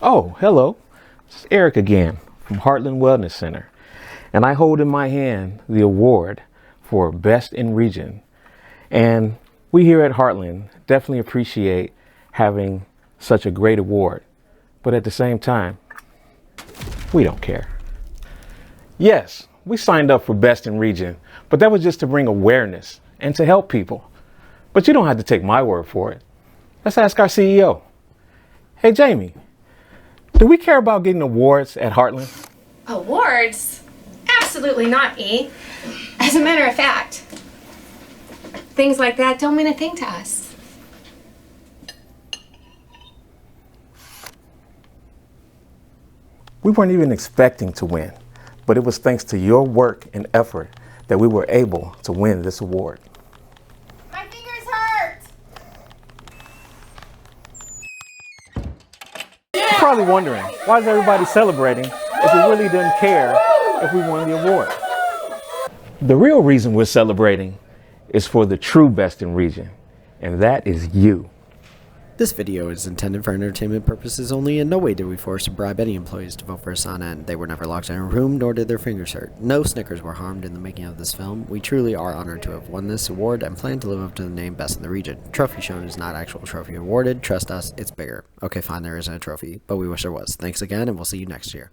Oh, hello. It's Eric again from Heartland Wellness Center. And I hold in my hand the award for Best in Region. And we here at Heartland definitely appreciate having such a great award. But at the same time, we don't care. Yes, we signed up for Best in Region, but that was just to bring awareness and to help people. But you don't have to take my word for it. Let's ask our CEO. Hey, Jamie, do we care about getting awards at Heartland? Awards? Absolutely not, E. As a matter of fact, things like that don't mean a thing to us. We weren't even expecting to win, but it was thanks to your work and effort that we were able to win this award. My fingers hurt! You're probably wondering, why is everybody celebrating if we really didn't care if we won the award? The real reason we're celebrating is for the true best in region, and that is you. This video is intended for entertainment purposes only. In no way did we force or bribe any employees to vote for us on end. They were never locked in a room, nor did their fingers hurt. No Snickers were harmed in the making of this film. We truly are honored to have won this award and plan to live up to the name Best in the Region. Trophy shown is not actual trophy awarded. Trust us, it's bigger. Okay, fine, there isn't a trophy, but we wish there was. Thanks again, and we'll see you next year.